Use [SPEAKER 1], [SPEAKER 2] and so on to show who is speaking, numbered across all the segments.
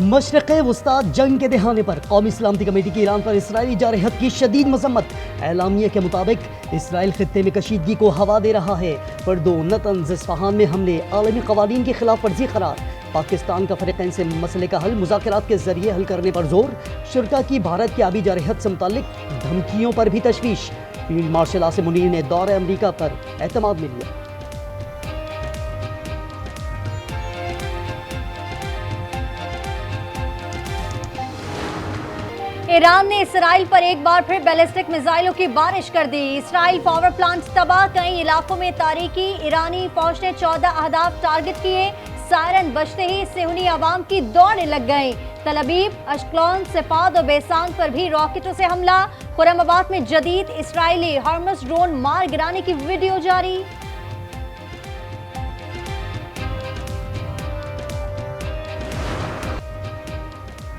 [SPEAKER 1] मशरक़े वुस्ता जंग के दहाने पर कौमी सलामती कमेटी की ईरान पर इसराइली जारहत की शदीद मजम्मत। एलामिया के मुताबिक इसराइल खित्ते में कशीदगी को हवा दे रहा है। फर्दो नतंज इस्फहान में हमले आलमी कवानीन की खिलाफ वर्जी करार। पाकिस्तान का फरीकैन से मसले का हल मुज़ाकरात के जरिए हल करने पर जोर। शुरका की भारत की आबी जारहत से मुतालिक धमकियों पर भी तशवीश। फील्ड मार्शल आसिम मुनीर ने दौरे अमरीका पर एतमाद में लिया।
[SPEAKER 2] ईरान ने इसराइल पर एक बार फिर बैलिस्टिक मिसाइलों की बारिश कर दी। इसराइल पावर प्लांट तबाह, कई इलाकों में तारीकी। ईरानी फौज ने 14 अहदाफ टारगेट किए। सायरन बजते ही सेहूनी आवाम की दौड़ लग गई। तल अबीब, अशक्लौन, सिफाद और बेसांग पर भी रॉकेटों से हमला। खुरमाबाद में जदीद इसराइली हार्मस ड्रोन मार गिराने की वीडियो जारी।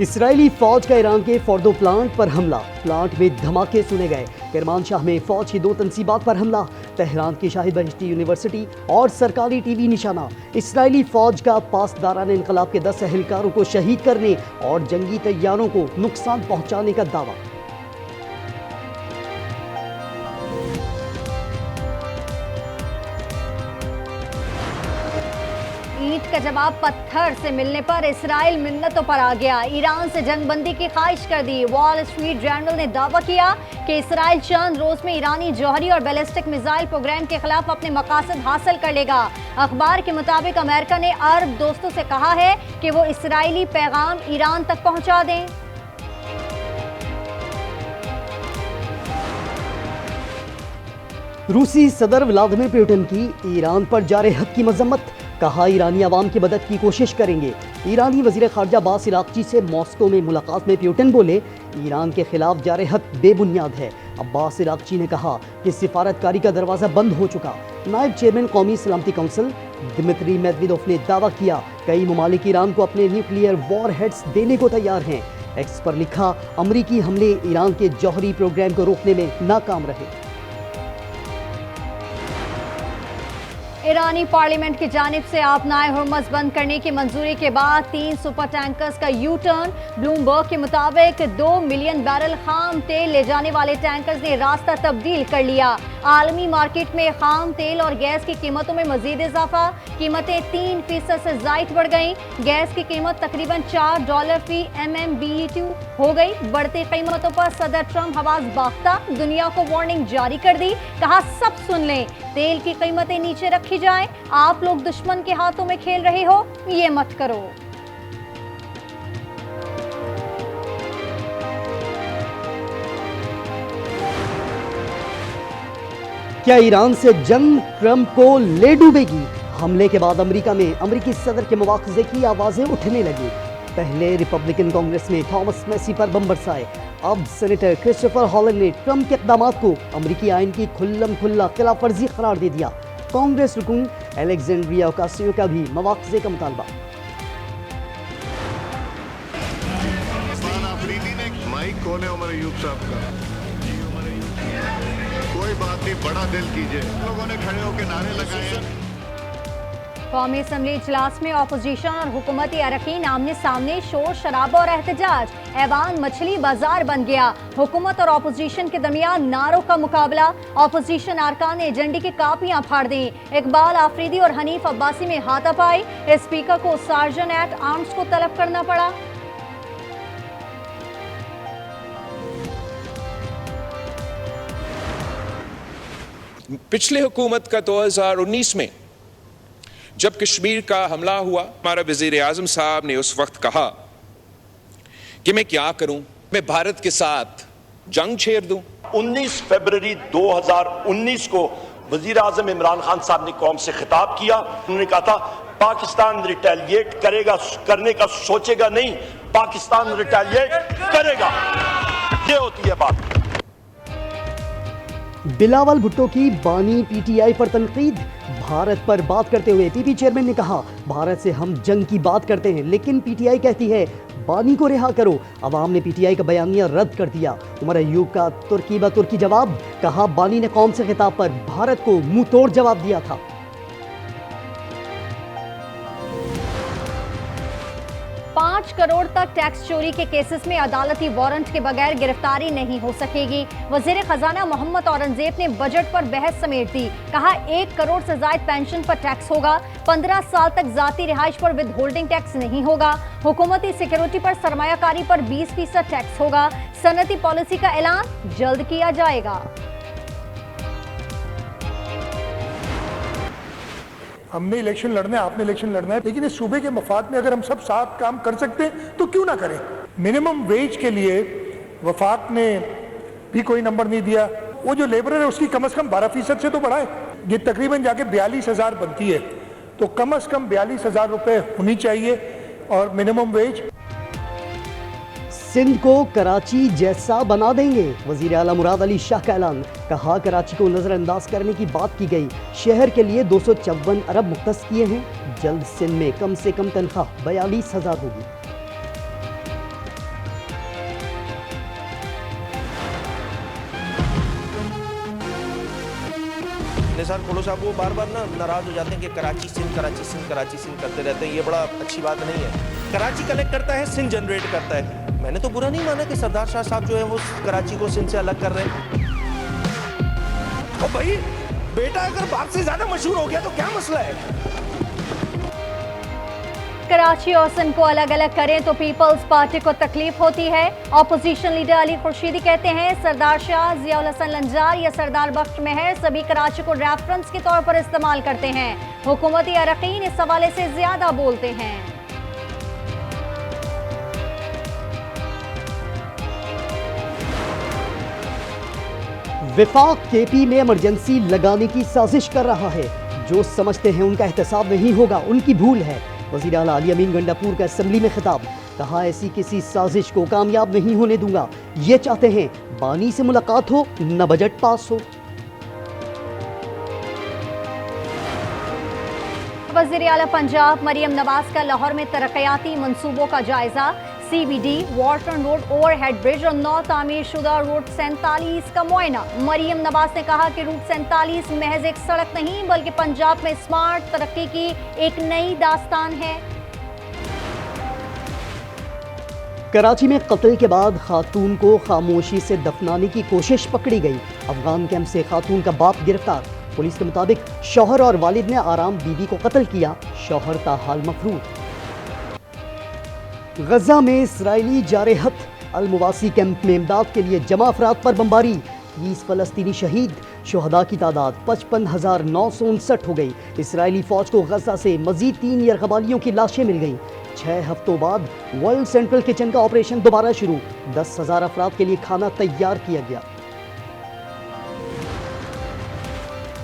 [SPEAKER 1] इसराइली फौज का ईरान के फोर्दो प्लांट पर हमला। प्लांट में धमाके सुने गए। किरमानशाह में फौज की 2 तनसीबात पर हमला। तेहरान की शाहिद बहिश्ती यूनिवर्सिटी और सरकारी टीवी निशाना। इसराइली फौज का पासदारान इनकलाब के 10 एहलकारों को शहीद करने और जंगी तैयारों को नुकसान पहुंचाने का दावा।
[SPEAKER 2] ईंट का जवाब पत्थर से मिलने पर इसराइल मिन्नतों पर आ गया। ईरान से जंगबंदी की ख्वाहिश कर दी। वॉल स्ट्रीट जर्नल ने दावा किया कि इसराइल चंद रोज में ईरानी जौहरी और बैलिस्टिक मिसाइल प्रोग्राम के खिलाफ अपने मकासद हासिल कर लेगा। अखबार के मुताबिक अमेरिका ने अरब दोस्तों से कहा है कि वो इसराइली पैगाम ईरान तक पहुंचा दें।
[SPEAKER 1] रूसी सदर व्लादिमीर पुतिन की ईरान पर जारहत की मजम्मत। कहा ईरानी अवाम की मदद की कोशिश करेंगे। ईरानी वजीर खारजा अब्बास इराक्ची से मॉस्को में मुलाकात में पुतिन बोले, ईरान के खिलाफ जारहत बेबुनियाद है। अब्बास इराक्ची ने कहा कि सिफारतकारी का दरवाज़ा बंद हो चुका। नायब चेयरमैन कौमी सलामती काउंसिल दिमित्री मेदवेदेव ने दावा किया, कई ममालिक ईरान को अपने न्यूक्लियर वॉर हेड्स देने को तैयार हैं। एक्स पर लिखा, अमरीकी हमले ईरान के जौहरी प्रोग्राम को रोकने में नाकाम रहे।
[SPEAKER 2] ईरानी पार्लियामेंट की जानिब से आपनाए हुर्मस बंद करने की मंजूरी के बाद 3 सुपर टैंकर्स का यू टर्न। ब्लूमबर्ग के मुताबिक 2 मिलियन बैरल खाम तेल ले जाने वाले टैंकर्स ने रास्ता तब्दील कर लिया। आलमी मार्केट में खाम तेल और गैस की कीमतों में मजीद इजाफा। कीमतें 3% से जायद बढ़ गई। गैस की कीमत तकरीबन $4 फी MMBTU हो गई। बढ़ती कीमतों पर सदर ट्रंप हवास बाख्ता, दुनिया को वार्निंग जारी कर दी। कहा, सब सुन लें, तेल की कीमतें नीचे रखी जाए। आप लोग दुश्मन के हाथों में खेल रहे हो, ये मत करो।
[SPEAKER 1] क्या ईरान से जंग ट्रंप को ले डूबेगी? हमले के बाद अमेरिका में अमेरिकी सदर के मुआवजे की आवाजें उठने लगी। पहले रिपब्लिकन कांग्रेस में थॉमस मैसी पर बम बरसाए। अब सेनेटर क्रिस्टोफर हॉलैंड ने ट्रंप के इक़दामात को अमेरिकी आइन की खुल्लम खुल्ला खिलाफ वर्जी करार दे दिया। कांग्रेस रुकन अलेक्जेंड्रिया ओकासियो का भी मुआवजे का मुतालबा।
[SPEAKER 3] माइक कौन है उमर अयूब साहब का? कोई बात नहीं, बड़ा दिल कीजिए। लोगों ने खड़े होकर नारे लगाए।
[SPEAKER 2] कौमी असम्बली इजलास में अपोजिशन और हुकूमती अरकान आमने सामने, शोर शराबा और एहतजाज। ऐवान मछली बाजार बन गया। हुकूमत और अपोजिशन के दरमियान नारों का मुकाबला। अपोजिशन अरकान ने एजेंडे की कापियां फाड़ दी। इकबाल आफरीदी और हनीफ अब्बासी में हाथापाई। स्पीकर को सार्जन एट आर्म्स को तलब करना पड़ा।
[SPEAKER 4] पिछले हुकूमत का 2019 में जब कश्मीर का हमला हुआ, हमारा वजीर आजम साहब ने उस वक्त कहा कि मैं क्या करूं, मैं भारत के साथ जंग छेड़ दूं।
[SPEAKER 5] 19 फरवरी 2019 को वजीर आजम इमरान खान साहब ने कौम से खिताब किया। उन्होंने कहा था, पाकिस्तान रिटेलिएट करेगा, करने का सोचेगा नहीं, पाकिस्तान रिटेलिएट करेगा। ये होती है बात।
[SPEAKER 1] बिलावल भुट्टो की बानी पीटीआई पर तनकीद। भारत पर बात करते हुए पीपी चेयरमैन ने कहा, भारत से हम जंग की बात करते हैं, लेकिन पीटीआई कहती है बानी को रिहा करो। अवाम ने पीटीआई का बयानिया रद्द कर दिया। उमर अयूब का तुर्की ब तुर्की जवाब। कहा, बानी ने कौम से खिताब पर भारत को मुंह तोड़ जवाब दिया था।
[SPEAKER 2] 5 करोड़ तक टैक्स चोरी के केसेस में अदालती वारंट के बगैर गिरफ्तारी नहीं हो सकेगी। वजीर खजाना मोहम्मद औरंगजेब ने बजट पर बहस समेट दी। कहा 1 करोड़ से ज्यादा पेंशन पर टैक्स होगा। 15 साल तक जाती रिहाइश पर विद होल्डिंग टैक्स नहीं होगा। हुकूमती सिक्योरिटी पर सरमायाकारी पर 20% टैक्स होगा। सनती पॉलिसी का ऐलान जल्द किया जाएगा।
[SPEAKER 6] हमने इलेक्शन लड़ना है, आपने इलेक्शन लड़ना है, लेकिन इस सूबे के मफाद में अगर हम सब साथ काम कर सकते हैं तो क्यों ना करें। मिनिमम वेज के लिए वफाक ने भी कोई नंबर नहीं दिया। वो जो लेबरर है उसकी कम से कम 12% से तो बढ़ाए। ये तकरीबन जाके 42,000 बनती है, तो कम से कम 42,000 रुपए होनी चाहिए और मिनिमम वेज।
[SPEAKER 1] सिंध को कराची जैसा बना देंगे, वजीर आला मुराद अली शाह का ऐलान। कहा कराची को नजरअंदाज करने की बात की गई। शहर के लिए 254 अरब मुख्तस किए हैं। जल्द सिंध में कम से कम तनख्वाह 42,000 होगी।
[SPEAKER 7] निसार खोलो साहब वो बार बार नाराज हो जाते हैं कि कराची सिंध कराची सिंध कराची सिंध करते रहते हैं। ये बड़ा अच्छी बात नहीं है। कराची कलेक्ट करता है, सिंध जनरेट करता है। मैंने तो बुरा नहीं माना कि सरदार शाह साहब जो है वो कराची को सिंध से अलग कर रहे हैं। ओ भाई बेटा अगर बाप से ज्यादा मशहूर हो गया तो क्या मसला है।
[SPEAKER 2] कराची और सिंध को अलग अलग करें तो पीपल्स पार्टी को तकलीफ होती है। ऑपोजिशन लीडर अली खुर्शीदी कहते हैं सरदार शाह, जियाउल हसन लंजार या सरदार बख्श मेहर सभी कराची को रेफरेंस के तौर पर इस्तेमाल करते हैं। हुकूमती अरकान इस हवाले से ज्यादा बोलते हैं।
[SPEAKER 1] विफाक केपी में इमरजेंसी लगाने की साजिश कर रहा है। जो समझते हैं उनका एहतसाब नहीं होगा, उनकी भूल है। वज़ीर आला अली अमीन गंडापुर का असेंबली में खिताब। कहा ऐसी किसी साजिश को कामयाब नहीं होने दूंगा। ये चाहते हैं बानी से मुलाकात हो, न बजट पास हो।
[SPEAKER 2] वज़ीर आला पंजाब मरियम नवाज का लाहौर में तरक्याती मंसूबों का जायजा। CBD, वाटरन रोड, ओवरहेड ब्रिज और नौ तामीर शुदा रूट 47 का मुआयना। मरियम नवाज ने कहा कि रूट 47 महज एक सड़क नहीं बल्कि पंजाब में स्मार्ट तरक्की की एक नई दास्तान है।
[SPEAKER 1] कराची में कत्ल के बाद खातून को खामोशी से दफनाने की कोशिश पकड़ी गई। अफगान कैंप से खातून का बाप गिरफ्तार। पुलिस के मुताबिक शौहर और वालिद ने आराम बीबी को कत्ल किया। शौहर ताहाल मफरूर। गजा में इसराइली जारहत। अल-मुवासी कैंप में इमदाद के लिए जमा अफराद पर बमबारी। 30 फलस्तीनी शहीद। शुहदा की तादाद 55,959 हो गई। इसराइली फौज को गजा से मजीद 3 यरगबालियों की लाशें मिल गईं। 6 हफ्तों बाद वर्ल्ड सेंट्रल किचन का ऑपरेशन दोबारा शुरू। 10,000 अफराद के लिए खाना तैयार किया गया।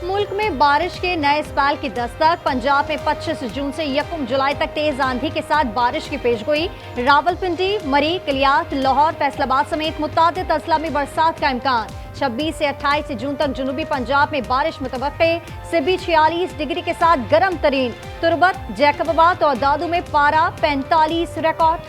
[SPEAKER 2] मुल्क में बारिश के नए स्पेल की दस्तक। पंजाब में 25 जून से 1 जुलाई तक तेज आंधी के साथ बारिश की पेशगोई। रावलपिंडी, मरी, कलियात, लाहौर, फैसलाबाद समेत मुतादिद अजला में बरसात का इम्कान। 26 से 28 जून तक जनूबी पंजाब में बारिश मुतवक्के। सिबी 46 डिग्री के साथ गर्म तरीन। तुरबत, जैकबाबाद और दादू में पारा 45 रिकॉर्ड।